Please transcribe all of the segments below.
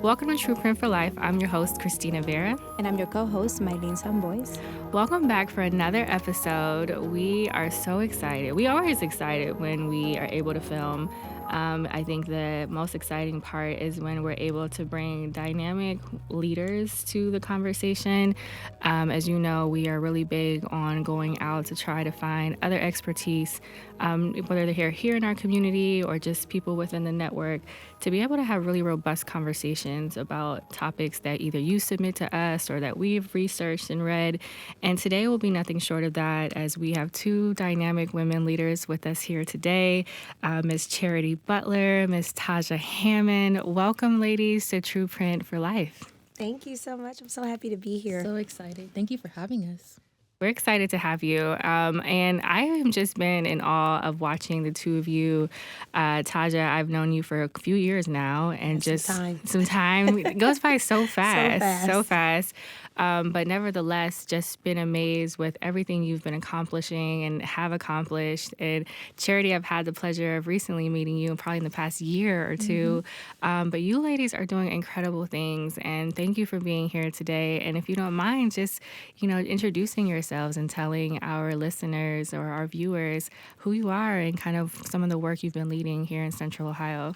Welcome to True Print for Life. I'm your host, Christina Vera. And I'm your co-host, Maylin Sambois. Welcome back for another episode. We are so excited. We are always excited when we are able to film. I think the most exciting part is when we're able to bring dynamic leaders to the conversation. As you know, we are really big on going out to try to find other expertise, whether they're here in our community or just people within the network, to be able to have really robust conversations about topics that either you submit to us or that we've researched and read. And today will be nothing short of that, as we have two dynamic women leaders with us here today, Ms. Charity Butler, Ms. Taja Hammond. Welcome, ladies, to True Print for Life. Thank you so much. I'm so happy to be here. So excited. Thank you for having us. We're excited to have you. And I have just been in awe of watching the two of you. Taja, I've known you for a few years now, and some time. It goes by so fast. So fast. But nevertheless, just been amazed with everything you've been accomplishing and have accomplished. And Charity, I've had the pleasure of recently meeting you, probably in the past year or two. But you ladies are doing incredible things, and thank you for being here today. And if you don't mind, just introducing yourselves and telling our listeners or our viewers who you are and kind of some of the work you've been leading here in Central Ohio.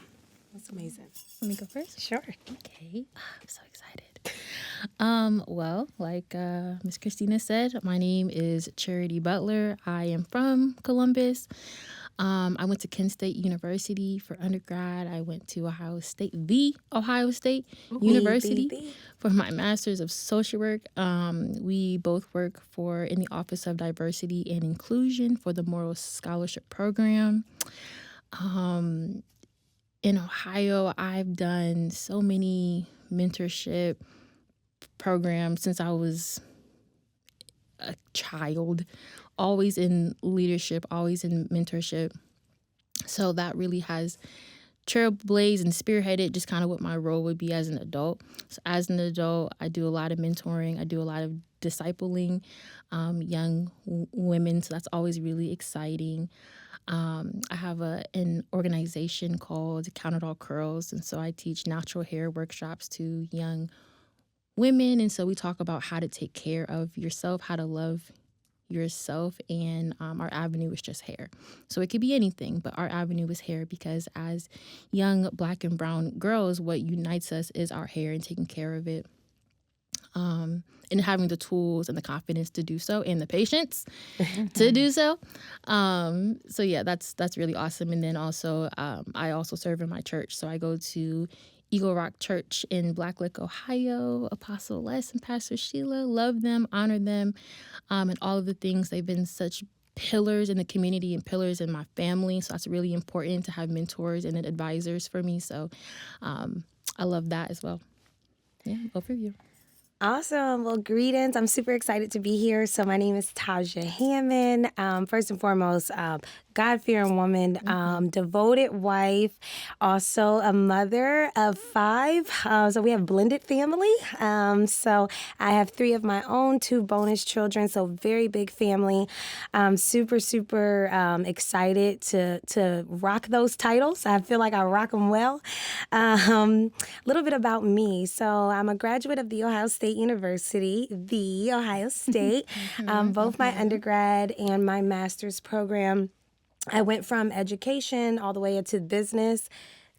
That's amazing. Let me go first? Sure. Okay. I'm so excited. Well, like Miss Christina said, my name is Charity Butler. I am from Columbus. I went to Kent State University for undergrad. I went to the Ohio State University for my master's of social work. We both work in the Office of Diversity and Inclusion for the Moral Scholarship Program. In Ohio, I've done so many mentorship programs since I was a child, always in leadership, always in mentorship. So that really has trailblazed and spearheaded just kind of what my role would be as an adult. So as an adult, I do a lot of mentoring. I do a lot of discipling young women. So that's always really exciting. I have an organization called Count It All Curls. And so I teach natural hair workshops to young women. And so we talk about how to take care of yourself, how to love yourself, and our avenue is just hair. So it could be anything, but our avenue is hair, because as young Black and brown girls, what unites us is our hair and taking care of it. And having the tools and the confidence to do so, and the patience to do so. So yeah, that's really awesome. And then also, I also serve in my church. So I go to Eagle Rock Church in Blacklick, Ohio. Apostle Les and Pastor Sheila, love them, honor them, and all of the things. They've been such pillars in the community and pillars in my family. So that's really important to have mentors and advisors for me. So I love that as well. Yeah, overview. Awesome. Well, greetings. I'm super excited to be here. So my name is Taja Hammond. First and foremost, God-fearing woman, devoted wife, also a mother of 5. So we have blended family. So I have 3 of my own, 2 bonus children. So very big family. Super excited to rock those titles. I feel like I rock them well. A little bit about me. So I'm a graduate of the Ohio State University, the Ohio State, both my undergrad and my master's program. I went from education all the way into business,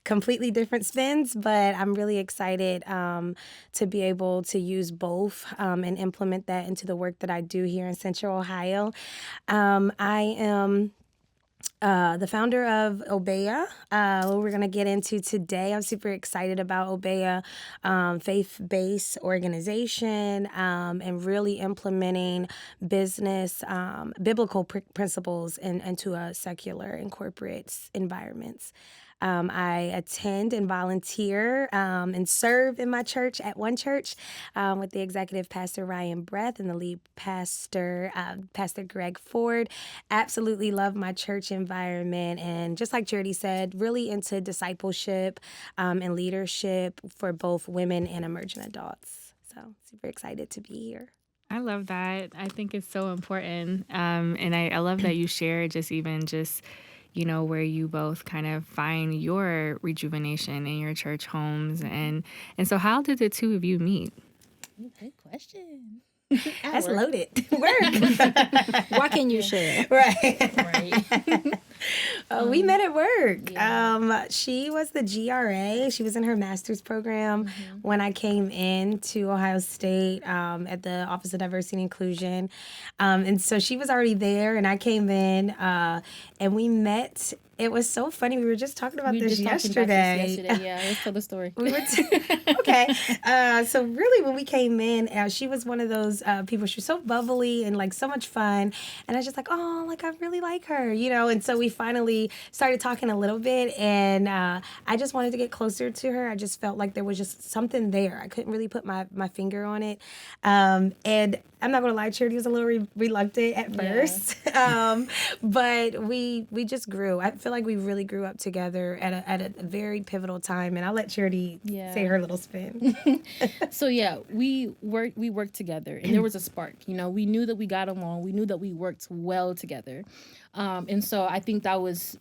completely different spins, but I'm really excited to be able to use both and implement that into the work that I do here in Central Ohio. I am the founder of Obeya, what we're going to get into today. I'm super excited about Obeya, faith-based organization, and really implementing business, biblical principles into a secular and corporate environments. I attend and volunteer and serve in my church at one church with the executive pastor Ryan Breath and the lead pastor, Pastor Greg Ford. Absolutely love my church environment. And just like Charity said, really into discipleship and leadership for both women and emerging adults. So super excited to be here. I love that. I think it's so important. And I love that you share just where you both kind of find your rejuvenation in your church homes. And so how did the two of you meet? Good question. That's loaded. Work. What can you share? Right. We met at work. Yeah. She was the GRA. She was in her master's program when I came in to Ohio State at the Office of Diversity and Inclusion. And so she was already there, and I came in, and we met. It was so funny. We were just talking about this yesterday. Yeah, let's tell the story. Okay. So really, when we came in, she was one of those people. She was so bubbly and like so much fun, and I was just like, oh, like I really like her, And so we finally started talking a little bit, and I just wanted to get closer to her. I just felt like there was just something there. I couldn't really put my finger on it, and I'm not gonna lie, Charity was a little reluctant at first, but we just grew. I feel like we really grew up together at a very pivotal time, and I'll let Charity say her little spin. So we worked together, and there was a spark. We knew that we got along. We knew that we worked well together, and so I think that was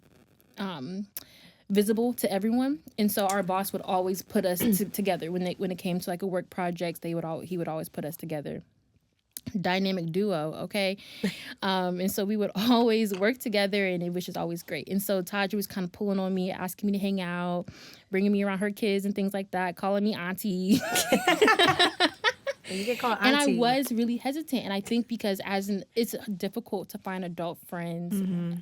visible to everyone. And so our boss would always put us together when it came to like a work project. He would always put us together. Dynamic duo, okay? And so we would always work together, and it was just always great. And so Taja was kind of pulling on me, asking me to hang out, bringing me around her kids and things like that, calling me auntie. You get called auntie. And I was really hesitant, and I think because it's difficult to find adult friends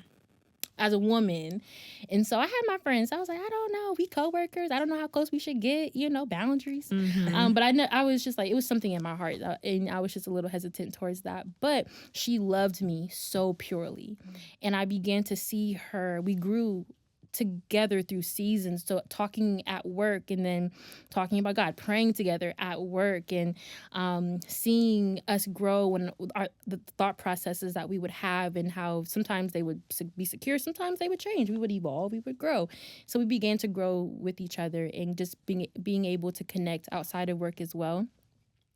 as a woman. And so I had my friends. I was like, I don't know. We coworkers. I don't know how close we should get, boundaries. But I was just like, it was something in my heart. And I was just a little hesitant towards that. But she loved me so purely. And I began to see her. We grew together through seasons, so talking at work and then talking about God, praying together at work, and seeing us grow and the thought processes that we would have, and how sometimes they would be secure, sometimes they would change, we would evolve, we would grow. So we began to grow with each other, and just being able to connect outside of work as well.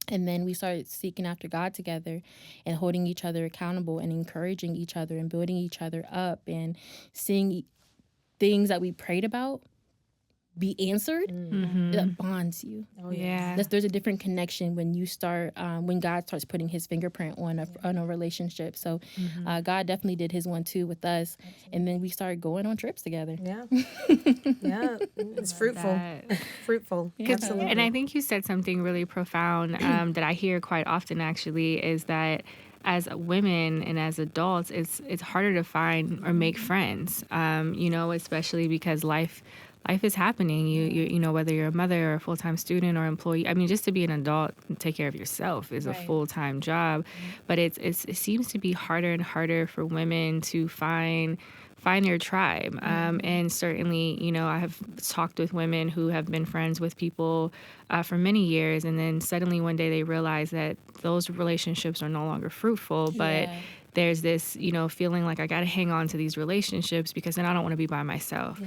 And then we started seeking after God together, and holding each other accountable, and encouraging each other, and building each other up, and seeing things that we prayed about be answered. That bonds you. There's a different connection when you start when God starts putting his fingerprint on a relationship. So God definitely did his one too with us. And then we started going on trips together. It's fruitful. Absolutely. And I think you said something really profound that I hear quite often, actually, is that as women and as adults, it's harder to find or make friends, especially because life is happening. You know, whether you're a mother or a full-time student or employee. I mean, just to be an adult and take care of yourself is a full-time job. But it seems to be harder and harder for women to find their tribe. And certainly, I have talked with women who have been friends with people for many years, and then suddenly one day they realize that those relationships are no longer fruitful, but there's this, feeling like I got to hang on to these relationships because then I don't want to be by myself.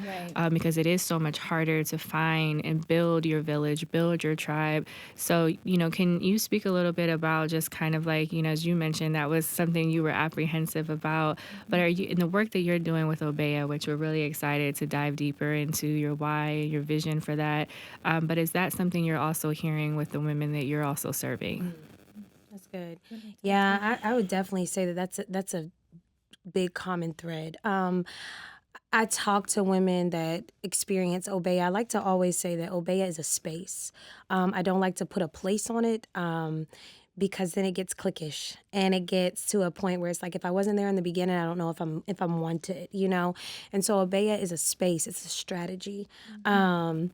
Because it is so much harder to find and build your village, build your tribe. So, can you speak a little bit about just kind of like, as you mentioned, that was something you were apprehensive about, but are you, in the work that you're doing with Obeya, which we're really excited to dive deeper into your why, your vision for that, but is that something you're also hearing with the women that you're also serving? That's good. Yeah, I would definitely say that's a big common thread. I talk to women that experience Obeya. I like to always say that Obeya is a space. I don't like to put a place on it because then it gets cliquish, and it gets to a point where it's like, if I wasn't there in the beginning, I don't know if I'm wanted, And so Obeya is a space. It's a strategy. And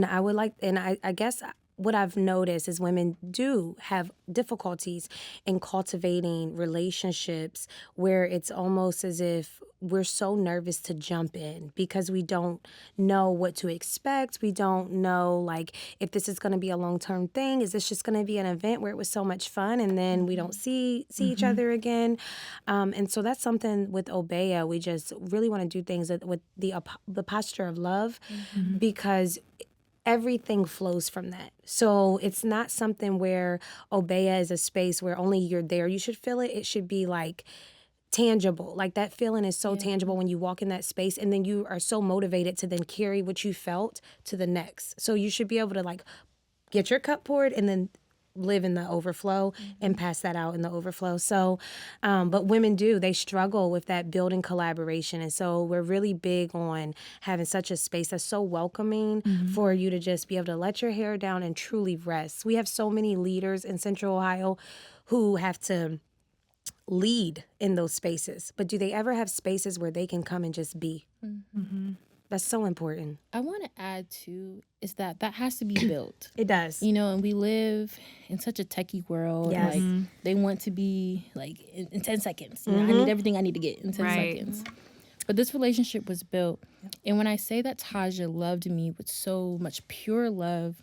I guess what I've noticed is women do have difficulties in cultivating relationships where it's almost as if we're so nervous to jump in because we don't know what to expect. We don't know, like, if this is going to be a long-term thing. Is this just going to be an event where it was so much fun and then we don't see each other again? And so that's something with Obeya. We just really want to do things with the posture of love because everything flows from that. So it's not something where Obeya is a space where only you're there, you should feel it. It should be like tangible. Like that feeling is so tangible when you walk in that space, and then you are so motivated to then carry what you felt to the next. So you should be able to like get your cup poured and then live in the overflow and pass that out in the overflow. So, but women they struggle with that building collaboration. And so we're really big on having such a space that's so welcoming for you to just be able to let your hair down and truly rest. We have so many leaders in Central Ohio who have to lead in those spaces, but do they ever have spaces where they can come and just be? That's so important. I want to add too is that has to be built. It does. You know, and we live in such a techie world. Yes. Like they want to be like in 10 seconds. You know, I need everything I need to get in 10 Right. seconds. But this relationship was built. And when I say that Taja loved me with so much pure love,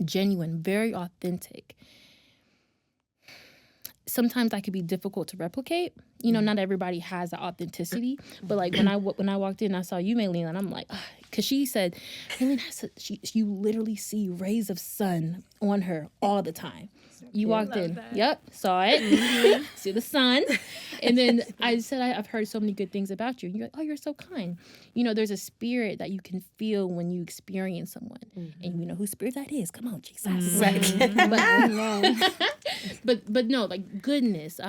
genuine, very authentic, sometimes that could be difficult to replicate. You know, not everybody has that authenticity. But like when I walked in, I saw you, Maylin, and I'm like, because she said, Maylin you literally see rays of sun on her all the time. You walked in, yep, saw it, see the sun. And then I said, I've heard so many good things about you. And you're like, oh, you're so kind. You know, there's a spirit that you can feel when you experience someone. And you know whose spirit that is. Come on, Jesus. But no, like goodness,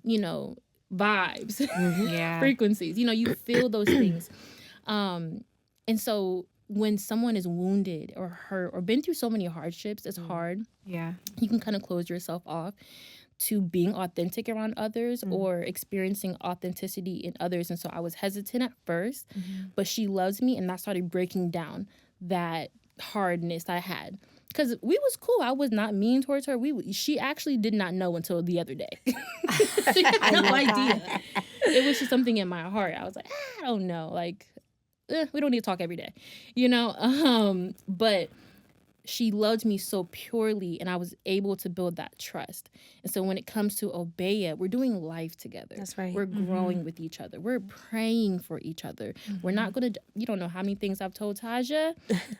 you know, vibes, frequencies. You know, you feel those things. And so when someone is wounded or hurt or been through so many hardships, it's hard. Yeah. You can kind of close yourself off to being authentic around others or experiencing authenticity in others. And so I was hesitant at first, but she loves me, and that started breaking down that hardness I had. Because we was cool. I was not mean towards her. She actually did not know until the other day. She had no idea. It was just something in my heart. I was like, I don't know. Like, we don't need to talk every day, you know? But she loved me so purely, and I was able to build that trust. And so when it comes to Obeya, we're doing life together. That's right. We're growing with each other. We're praying for each other. We're not going to, you don't know how many things I've told Taja,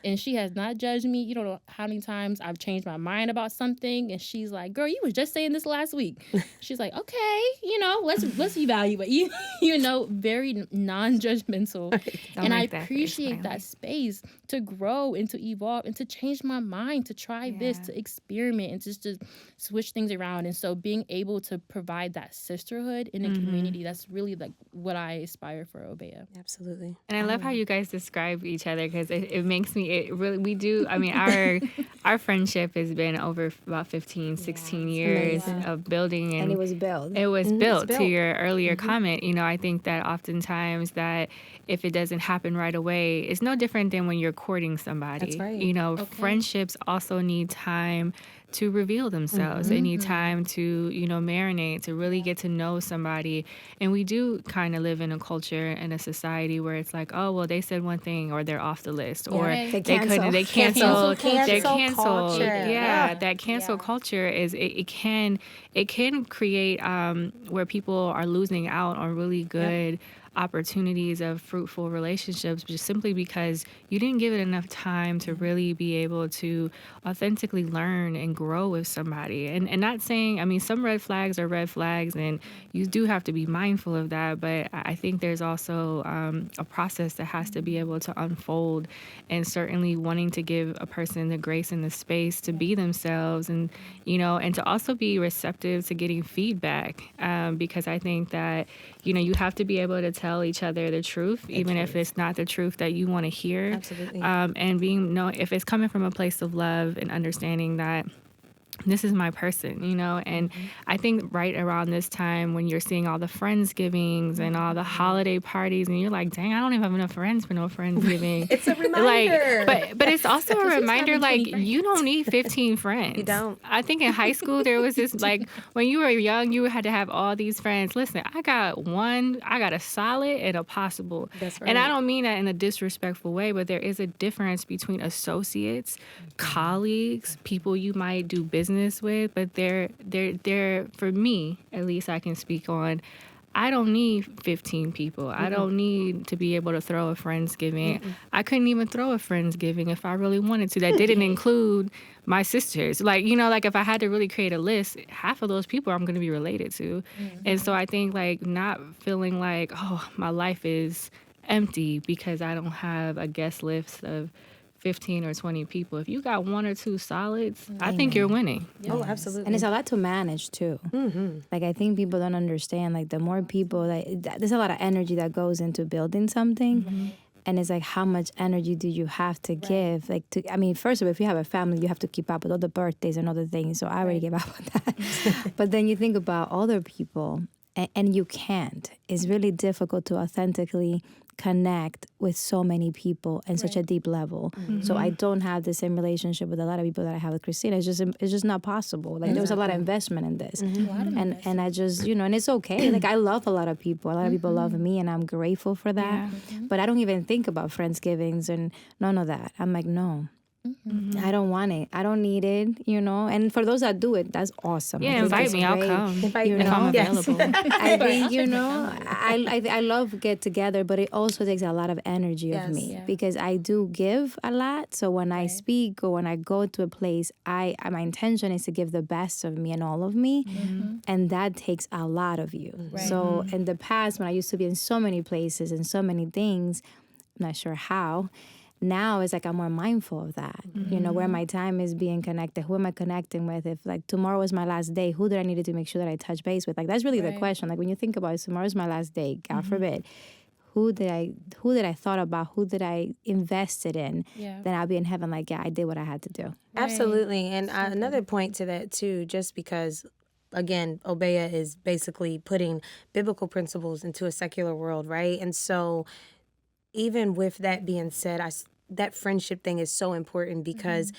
and she has not judged me. You don't know how many times I've changed my mind about something, and she's like, girl, you was just saying this last week. She's like, okay, you know, let's evaluate. You know, very non-judgmental. And I appreciate that space to grow and to evolve and to change my mind, to try this, to experiment, and just to switch things around. And so being able to provide that sisterhood in a community, that's really like what I aspire for Obeya. Absolutely. And I love how you guys describe each other, because it makes me, it really, we do, I mean, our friendship has been over about 15, 16 years of building. And it was built. It was built, to your earlier comment. You know, I think that oftentimes that if it doesn't happen right away, it's no different than when you're courting somebody. That's right. You know, friendships also need time to reveal themselves. They need time to, you know, marinate, to really get to know somebody. And we do kind of live in a culture and a society where it's like, oh, well, they said one thing, or they're off the list, or they couldn't, they canceled, they're canceled. Yeah, that cancel culture is, it can create where people are losing out on really good opportunities of fruitful relationships, just simply because you didn't give it enough time to really be able to authentically learn and grow with somebody. And not saying, I mean, some red flags are red flags, and you do have to be mindful of that, but I think there's also a process that has to be able to unfold, and certainly wanting to give a person the grace and the space to be themselves, and, you know, and to also be receptive to getting feedback, because I think that, you know, you have to be able to tell each other the truth, even if it's not the truth that you want to hear. Absolutely. And being, if it's coming from a place of love and understanding that this is my person, you know. And I think right around this time, when you're seeing all the Friendsgivings and all the holiday parties, and you're like, dang, I don't even have enough friends for no Friendsgiving. It's a reminder. But it's also a reminder, like, you don't need 15 friends. You don't. I think in high school, there was this, like, when you were young, you had to have all these friends. Listen, I got a solid and a possible. That's right. And I don't mean that in a disrespectful way, but there is a difference between associates, colleagues, people you might do business with, but they're for me, at least I can speak on, I don't need 15 people. I don't need to be able to throw a Friendsgiving. I couldn't even throw a Friendsgiving if I really wanted to. That didn't include my sisters. Like, you know, like if I had to really create a list, half of those people I'm going to be related to. And so I think like not feeling like, oh, my life is empty because I don't have a guest list of 15 or 20 people. If you got one or two solids, I think you're winning. Oh, absolutely. And it's a lot to manage too. Like I think people don't understand. Like the more people, there's a lot of energy that goes into building something, and it's like how much energy do you have to give? Like I mean, first of all, if you have a family, you have to keep up with all the birthdays and other things. So I already gave up on that. But then you think about other people, and you can't. It's really difficult to authentically connect with so many people and such a deep level. So I don't have the same relationship with a lot of people that I have with Christina. It's just not possible. Like there was a lot of investment in this. And I just, you know, and it's okay. Like I love a lot of people. A lot of people love me and I'm grateful for that. But I don't even think about Friendsgivings and none of that. I'm like, no. I don't want it. I don't need it, you know. And for those that do it, that's awesome. Yeah, invite me. I'll come. Invite me. If I'm available. I think, you know, I love get together, but it also takes a lot of energy of me because I do give a lot. So when I speak or when I go to a place, my intention is to give the best of me and all of me, and that takes a lot of you. So in the past, when I used to be in so many places and so many things, I'm not sure how. Now it's like I'm more mindful of that, you know, where my time is being connected. Who am I connecting with? If like tomorrow is my last day, who did I need to make sure that I touch base with? Like that's really the question. Like when you think about it, tomorrow's my last day, God forbid. Who did I thought about? Who did I invested in? Then I'll be in heaven like, yeah, I did what I had to do. Absolutely. And another point to that too, just because again, Obeya is basically putting biblical principles into a secular world, right? And so even with that being said, that friendship thing is so important because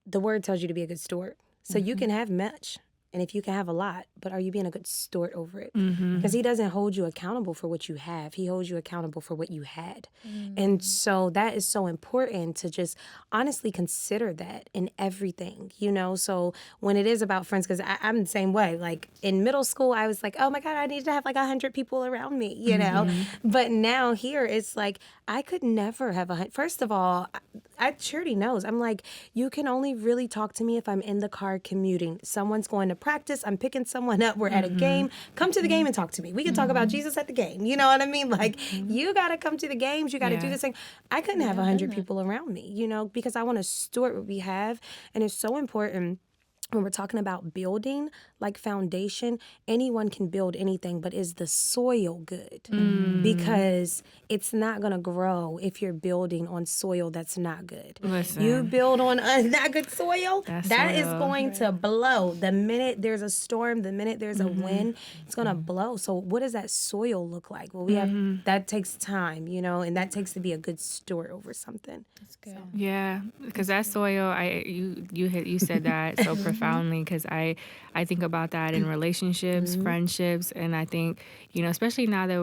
the word tells you to be a good steward. So you can have much, and if you can have a lot, but are you being a good steward over it? Because he doesn't hold you accountable for what you have. He holds you accountable for what you had. And so that is so important to just honestly consider that in everything, you know? So when it is about friends, because I'm the same way. Like in middle school, I was like, oh my God, I need to have like 100 people around me, you know? But now here, it's like, I could never have 100. First of all, Charity knows. I'm like, you can only really talk to me if I'm in the car commuting. Someone's going to practice. I'm picking someone up. We're at a game. Come to the game and talk to me. We can talk about Jesus at the game. You know what I mean? Like, you got to come to the games. You got to do this thing. I couldn't have 100 people around me, you know, because I want to steward what we have. And it's so important. When we're talking about building, like foundation, anyone can build anything, but is the soil good? Because it's not going to grow if you're building on soil that's not good. Listen. You build on not good soil, that is soil. going to blow. The minute there's a storm, the minute there's a wind, it's going to blow. So what does that soil look like? Well, we have that takes time, you know, and that takes to be a good steward over something. That's good. So. Yeah, because that soil, you said that so profoundly, because I think about that in relationships, friendships, and I think, you know, especially now that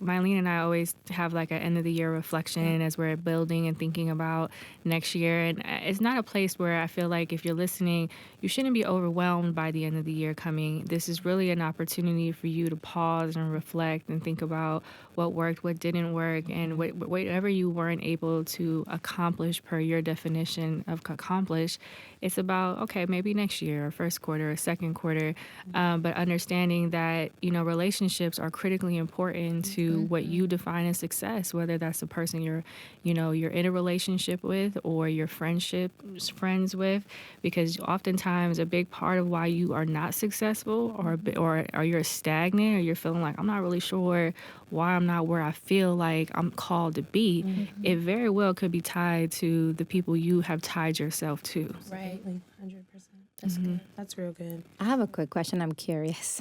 Maylin and I always have like an end of the year reflection as we're building and thinking about next year. And it's not a place where I feel like if you're listening, you shouldn't be overwhelmed by the end of the year coming. This is really an opportunity for you to pause and reflect and think about what worked, what didn't work, and whatever you weren't able to accomplish per your definition of accomplish. It's about, okay, maybe next year or first quarter or second quarter, but understanding that, you know, relationships are critically important to what you define as success, whether that's the person you're in a relationship with or your friends with, because oftentimes a big part of why you are not successful or you're stagnant or you're feeling like I'm not really sure why I'm not where I feel like I'm called to be, it very well could be tied to the people you have tied yourself to. Right, 100%. That's good. That's real good. I have a quick question. I'm curious.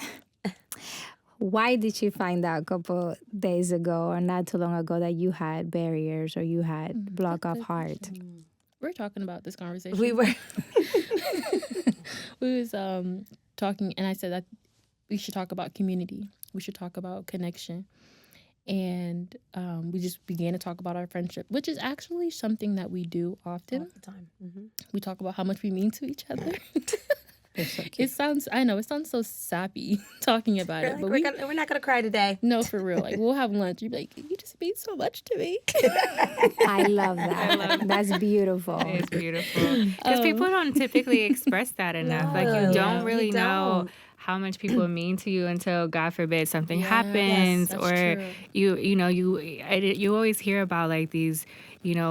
Why did you find out a couple days ago or not too long ago that you had barriers or you had block of heart? We're talking about this conversation. We were. We was talking, and I said that we should talk about community. We should talk about connection. And we just began to talk about our friendship, which is actually something that we do often. All the time. We talk about how much we mean to each other. So It sounds so sappy talking about it, but we're not gonna cry today. no, for real. Like we'll have lunch. You'd be like, you just means so much to me. I love that. That's beautiful. It's beautiful because people don't typically express that enough. Like you don't really know how much people mean to you until, God forbid, something happens, that's or true. you always hear about like these,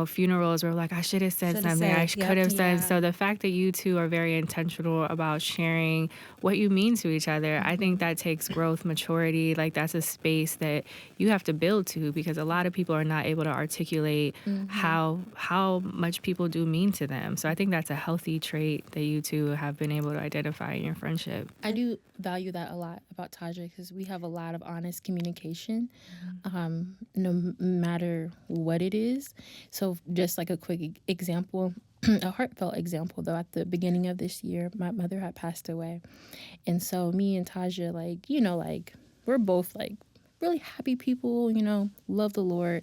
funerals where like I should have said something, I could have said. So the fact that you two are very intentional about sharing what you mean to each other, I think that takes growth, maturity. Like that's a space that you have to build to, because a lot of people are not able to articulate how much people do mean to them. So I think that's a healthy trait that you two have been able to identify in your friendship. I do value that a lot about Taja, because we have a lot of honest communication, no matter what it is. So just like a quick example, a heartfelt example, though, at the beginning of this year, my mother had passed away. And so me and Taja, we're both like really happy people, love the Lord.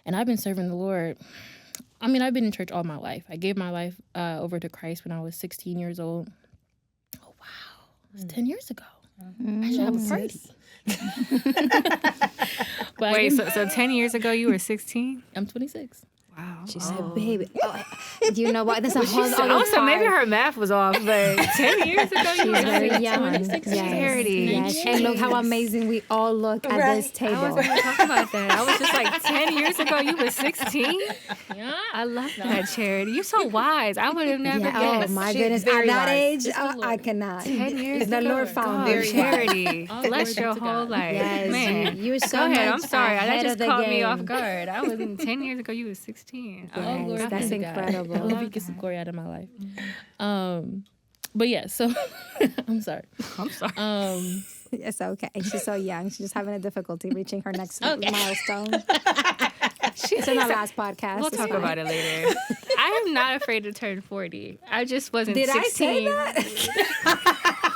And I've been serving the Lord. I mean, I've been in church all my life. I gave my life over to Christ when I was 16 years old. Oh, wow. It was 10 years ago. I should have a party. Wait, so 10 years ago you were 16? I'm 26. Wow. She said, baby. Oh, do you know what? That's a whole other Also, maybe part. her math was off, but 10 years ago you were She's very 16. young. 26 Yes. Charity. Yes. And look how amazing we all look at this I table. wasn't even talking about that. I was just like, 10 years ago you were 16? Yeah. I love that, Charity. You're so wise. I would have never Yeah, guessed. oh my She's goodness. At very that wise. age, It's the Lord. I cannot. 10 years The ago. Lord found God, me. Charity. All Bless glory your to whole God. life. Yes, Man. you're so Go ahead. much I'm sorry. That ahead just of the caught me game. off guard. I wasn't 10 years ago. You were 16. All Yes, glory that's to God. incredible. I hope he gets some glory out of my life. But yeah, so I'm sorry. I'm sorry. It's okay. She's so young. She's just having a difficulty reaching her next milestone. It's in our last podcast. We'll It's talk fine. about it later. I am not afraid to turn 40. I just wasn't Did 16. I say that?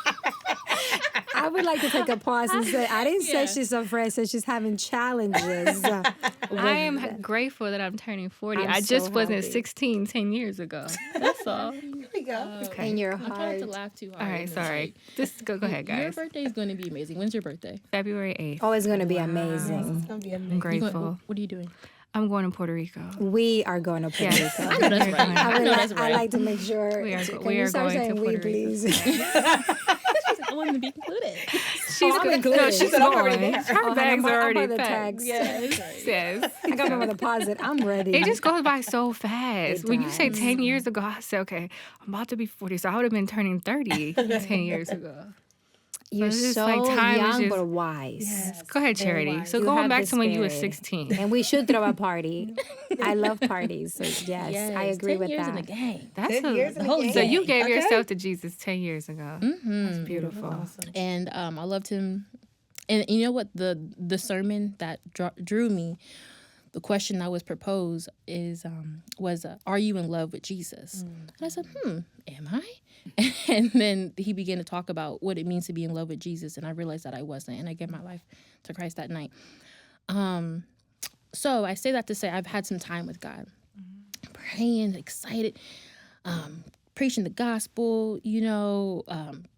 I would like to take a pause and say, I didn't say she's afraid, I said she's having challenges. I am grateful that I'm turning 40. I'm I just so wasn't happy. 16 10 years ago. That's all. Here we go. in your I'm trying not heart. to laugh too hard. All right, and sorry. Just go ahead, Your guys. birthday is going to be amazing. When's your birthday? February 8th. Oh, it's going to be amazing. It's gonna be amazing. I'm You grateful. going, what are you doing? I'm going to Puerto Rico. We are going to Puerto Yes. Rico. I know that's right. I know that's I right. like to make sure. We are Can we you are start going to saying we, Puerto Rico. please? I want to be included. She's I'm going. included. No, she's I'm already going. there. Her bags are already the packed. tags. Yes. I got my deposit. I'm ready. It just goes by so fast. It When you say does. 10 years ago, I said, okay, I'm about to be 40, so I would have been turning 30 10 years ago. You're it's just so like time is young just- but wise. Go ahead, Charity. wise. So You going have back the to when you were spirit. 16. And we should throw a party. I love parties. So yes, I agree 10 with years that. in the game. That's 10 years in the whole game. So you gave Okay. yourself to Jesus 10 years ago. That's beautiful. And I loved him. And you know what? The sermon that drew me, the question that was proposed was, are you in love with Jesus? And I said, am I? And then he began to talk about what it means to be in love with Jesus. And I realized that I wasn't. And I gave my life to Christ that night. So I say that to say I've had some time with God, praying, excited, preaching the gospel,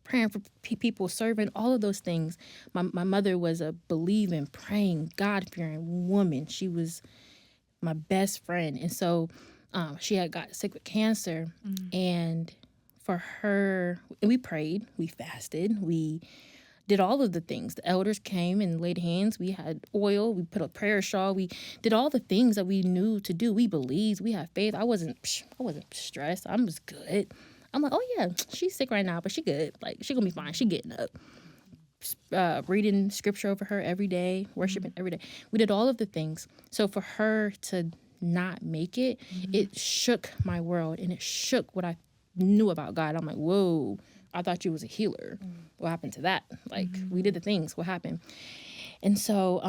praying for people, serving, all of those things. My mother was a believing, praying, God-fearing woman. She was my best friend. And so she had got sick with cancer. And for her, we prayed, we fasted, we did all of the things. The elders came and laid hands. We had oil. We put a prayer shawl. We did all the things that we knew to do. We believed. We had faith. I wasn't stressed. I was good. I'm like, oh yeah, she's sick right now, but she good. Like, she gonna be fine. She getting up. Reading scripture over her every day, worshiping every day. We did all of the things. So for her to not make it, it shook my world, and it shook what I knew about God. I'm like, whoa, I thought you was a healer. What happened to that? Like, we did the things. What happened? And so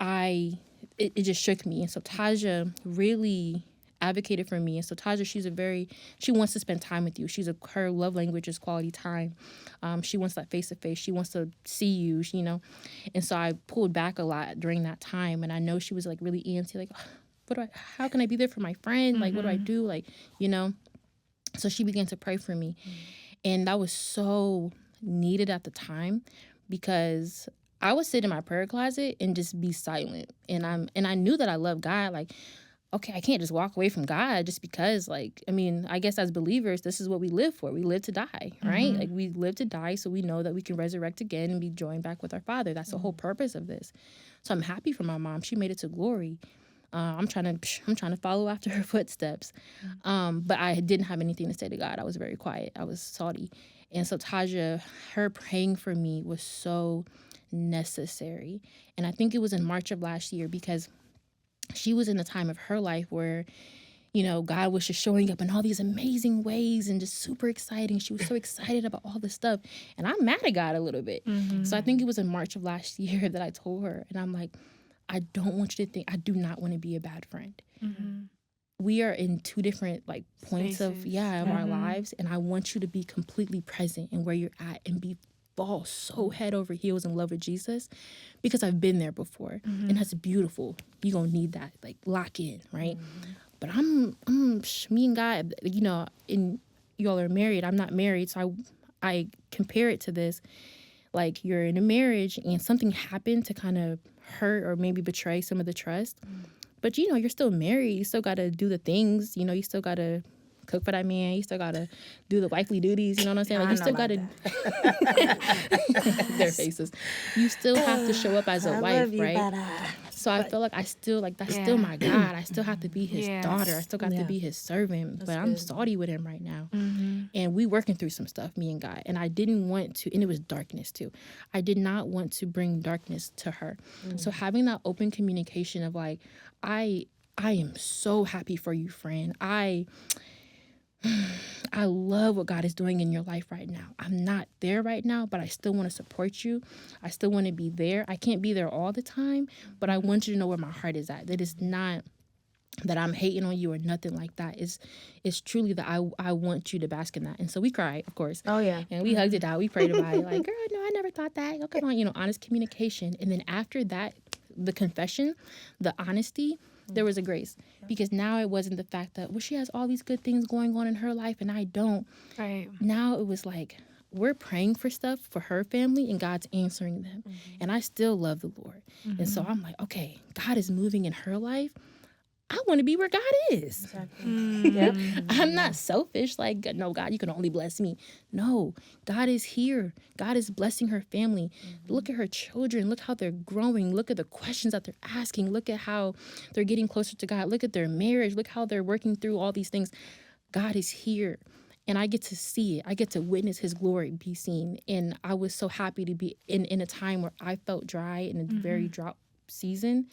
it just shook me. And so Taja really advocated for me. And so Taja, she wants to spend time with you. Her love language is quality time. She wants that face to face. She wants to see you, And so I pulled back a lot during that time. And I know she was like really antsy, like, how can I be there for my friend? Like, what do I do? Like, So she began to pray for me. And that was so needed at the time, because I would sit in my prayer closet and just be silent. And I knew that I loved God. Like, okay, I can't just walk away from God just because, like, I mean, I guess as believers, this is what we live for. We live to die, right? Like, we live to die so we know that we can resurrect again and be joined back with our Father. That's the whole purpose of this. So I'm happy for my mom. She made it to glory. I'm trying to follow after her footsteps. But I didn't have anything to say to God. I was very quiet. I was salty. And so Taja, her praying for me was so necessary. And I think it was in March of last year because she was in a time of her life where, you know, God was just showing up in all these amazing ways and just super exciting. She was so excited about all this stuff. And I'm mad at God a little bit. So I think it was in March of last year that I told her, and I'm like, I don't want you to think, I do not want to be a bad friend. We are in two different like points of our lives, and I want you to be completely present in where you're at and fall so head over heels in love with Jesus, because I've been there before, and that's beautiful. You're gonna need that, like, lock in, right? But I'm me and God, you know, and y'all are married. I'm not married, so I compare it to this. Like, you're in a marriage and something happened to kind of hurt or maybe betray some of the trust. But, you know, you're still married. You still got to do the things. You know, you still got to cook for that man. You still got to do the wifely duties. You know what I'm saying? Like, you still got to... Their faces. You still have to show up as a wife, right? So I feel like I still, like, that's still my God. I still have to be his daughter. I still got to be his servant. But I'm salty with him right now. And we working through some stuff, me and God. And I didn't want to, and it was darkness too. I did not want to bring darkness to her. So having that open communication of like, I am so happy for you, friend. I love what God is doing in your life right now. I'm not there right now, but I still want to support you. I still want to be there. I can't be there all the time, but I want you to know where my heart is at. That is not that I'm hating on you or nothing like that. It's truly that I want you to bask in that. And so we cried, of course. Oh, yeah. And we hugged it out. We prayed about it. Like, girl, no, I never thought that. Oh, come on, you know, honest communication. And then after that, the confession, the honesty, there was a grace, because now it wasn't the fact that, well, she has all these good things going on in her life and I don't. Right. Now it was like, we're praying for stuff for her family and God's answering them. And I still love the Lord. And so I'm like, okay, God is moving in her life. I want to be where God is. Yep. I'm not selfish. Like, no, God, you can only bless me. No, God is here. God is blessing her family. Look at her children. Look how they're growing. Look at the questions that they're asking. Look at how they're getting closer to God. Look at their marriage. Look how they're working through all these things. God is here. And I get to see it. I get to witness his glory be seen. And I was so happy to be in a time where I felt dry and a very drought season.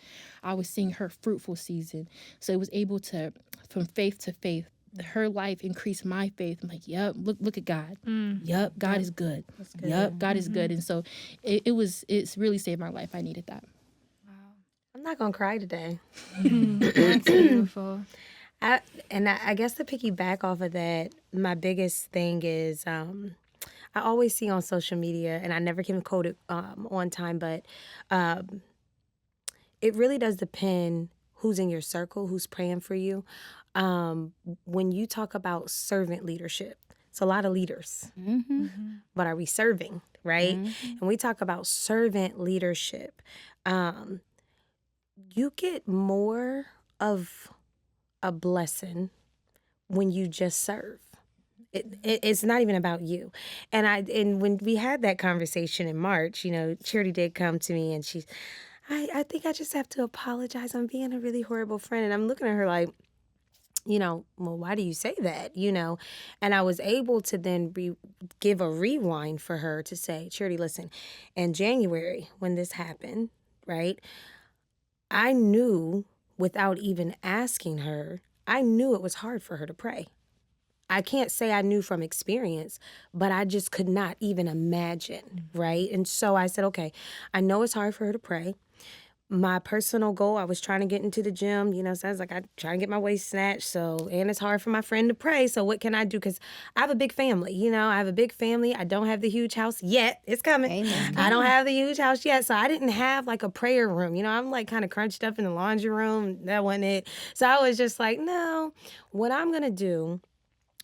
I was seeing her fruitful season. So it was able to, from faith to faith, her life increased my faith. I'm like, yep, look at God. Yep, God is good. Yep, God is good. And so it's really saved my life. I needed that. Wow. I'm not going to cry today. That's beautiful. I guess to piggyback off of that, my biggest thing is I always see on social media, and I never can quote it on time, but it really does depend who's in your circle, who's praying for you. When you talk about servant leadership, it's a lot of leaders, but are we serving, right? And we talk about servant leadership. You get more of a blessing when you just serve. It's not even about you. And when we had that conversation in March, you know, Charity did come to me and I think I just have to apologize. I'm being a really horrible friend. And I'm looking at her like, you know, well, why do you say that? You know, and I was able to then give a rewind for her to say, Charity, listen, in January when this happened, right, I knew without even asking her, I knew it was hard for her to pray. I can't say I knew from experience, but I just could not even imagine, right? And so I said, okay, I know it's hard for her to pray. My personal goal, I was trying to get into the gym, you know, so I was like, I try to get my waist snatched, and it's hard for my friend to pray, so what can I do? Because I have a big family, you know, I have a big family. I don't have the huge house yet. It's coming. Amen. I don't have the huge house yet, so I didn't have like a prayer room. You know, I'm like kind of crunched up in the laundry room. That wasn't it. So I was just like, no, what I'm going to do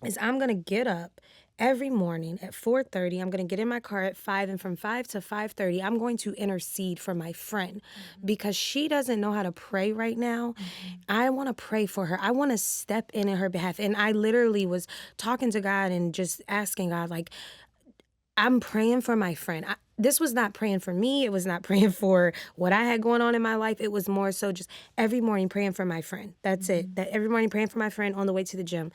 is I'm going to get up every morning at 4:30, I'm going to get in my car at 5, and from 5 to 5:30, I'm going to intercede for my friend because she doesn't know how to pray right now. I want to pray for her. I want to step in her behalf. And I literally was talking to God and just asking God, like, I'm praying for my friend. This was not praying for me. It was not praying for what I had going on in my life. It was more so just every morning praying for my friend. That's it. That every morning praying for my friend on the way to the gym.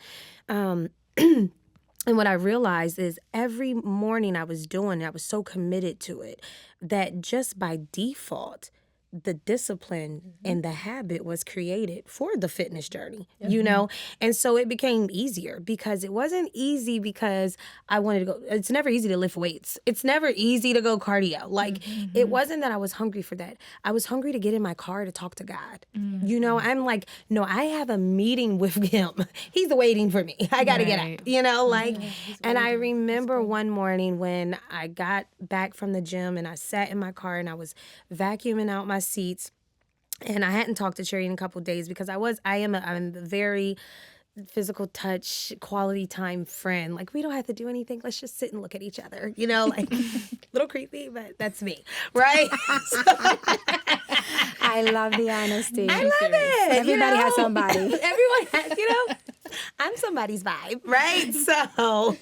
And what I realized is every morning I was doing it, I was so committed to it that just by default, the discipline and the habit was created for the fitness journey, you know? And so it became easier because it wasn't easy because I wanted to go. It's never easy to lift weights. It's never easy to go cardio. Like, it wasn't that I was hungry for that. I was hungry to get in my car to talk to God. You know, I'm like, no, I have a meeting with him. He's waiting for me. I got to get out, you know, like, and I remember one morning when I got back from the gym and I sat in my car and I was vacuuming out my seats, and I hadn't talked to Cherry in a couple of days because I'm a very physical touch, quality time friend. Like, we don't have to do anything. Let's just sit and look at each other, you know, like, little creepy, but that's me, right? I love the honesty. I love it. Everybody has somebody. Everyone has, you know, I'm somebody's vibe, right? So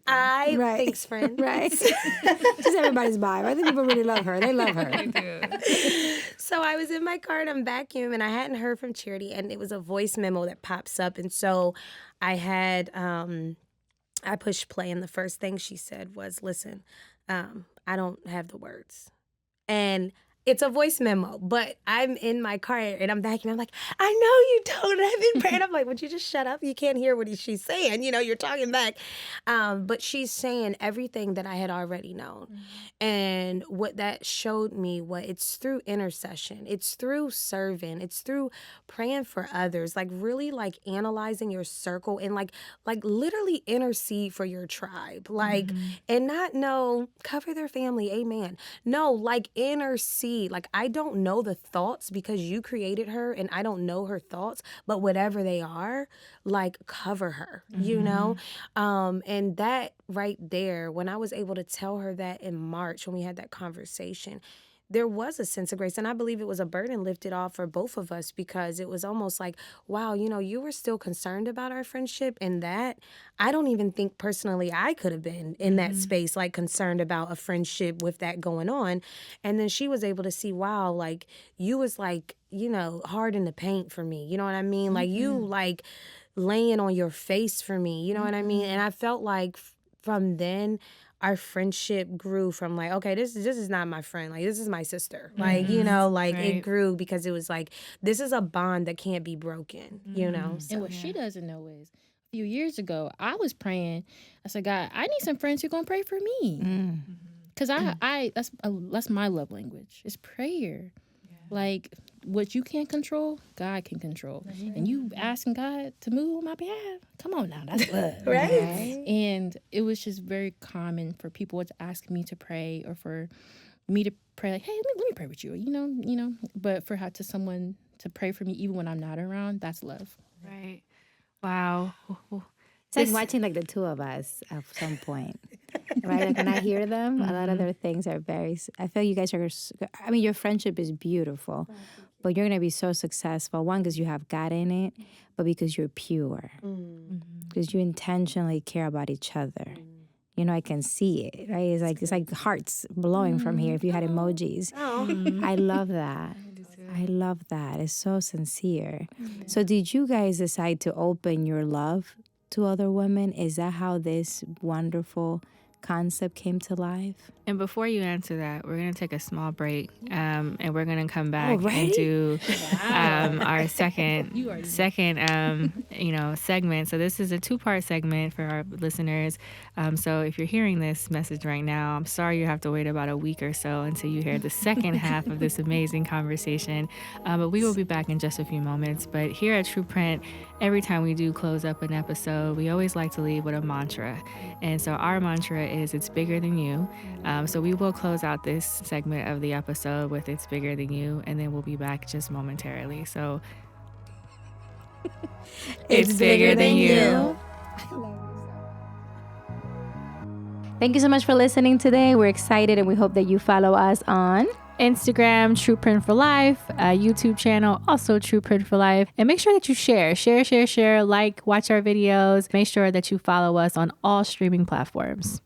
thanks, friend. Right. She's everybody's vibe. I think people really love her. They love her. They do. So I was in my car and I'm vacuuming and I hadn't heard from Charity, and it was a voice memo that pops up. And so I had, I pushed play, and the first thing she said was, listen, I don't have the words. And it's a voice memo, but I'm in my car and I'm vacuuming. I'm like, I know you don't. I've been praying. I'm like, would you just shut up? You can't hear what she's saying. You know, you're talking back. But she's saying everything that I had already known. And what that showed me, it's through intercession. It's through serving. It's through praying for others. Like, really, like, analyzing your circle and like literally intercede for your tribe. Like, and not cover their family. Amen. No, like, intercede. Like, I don't know the thoughts because you created her, and I don't know her thoughts, but whatever they are, like, cover her, you know? And that right there, when I was able to tell her that in March, when we had that conversation, there was a sense of grace. And I believe it was a burden lifted off for both of us because it was almost like, wow, you know, you were still concerned about our friendship, and that I don't even think personally I could have been in that space, like, concerned about a friendship with that going on. And then she was able to see, wow, like, you was like, you know, hard in the paint for me. You know what I mean? Like, you like laying on your face for me. You know what I mean? And I felt like from then, our friendship grew from like, okay, this is not my friend. Like, this is my sister. Like, you know, like, it grew because it was like, this is a bond that can't be broken, you know? So, And what she doesn't know is, a few years ago, I was praying. I said, God, I need some friends who are going to pray for me. Because that's my love language. It's prayer. Like, what you can't control, God can control. And you asking God to move on my behalf, come on now, that's love. Right? And it was just very common for people to ask me to pray, or for me to pray, like, hey, let me pray with you, you know. But for to someone to pray for me even when I'm not around, that's love. Right. Wow. It's like watching like the two of us at some point, right? Like, when I hear them, a lot of their things are I feel you guys are, I mean, your friendship is beautiful, but you're going to be so successful. One, because you have God in it, but because you're pure, because you intentionally care about each other. You know, I can see it, right? It's like hearts blowing from here if you had emojis. I love that. I love that. It's so sincere. So did you guys decide to open your love to other women? Is that how this wonderful concept came to life? And before you answer that, we're going to take a small break, and we're going to come back and do our second segment. So this is a 2-part segment for our listeners. So if you're hearing this message right now, I'm sorry you have to wait about a week or so until you hear the second half of this amazing conversation. But we will be back in just a few moments. But here at True Print, every time we do close up an episode, we always like to leave with a mantra. And so our mantra is, it's bigger than you. So we will close out this segment of the episode with It's Bigger Than You, and then we'll be back just momentarily. So it's bigger than you. I love you so. Thank you so much for listening today. We're excited and we hope that you follow us on Instagram, True Print for Life, YouTube channel, also True Print for Life. And make sure that you share, like, watch our videos. Make sure that you follow us on all streaming platforms.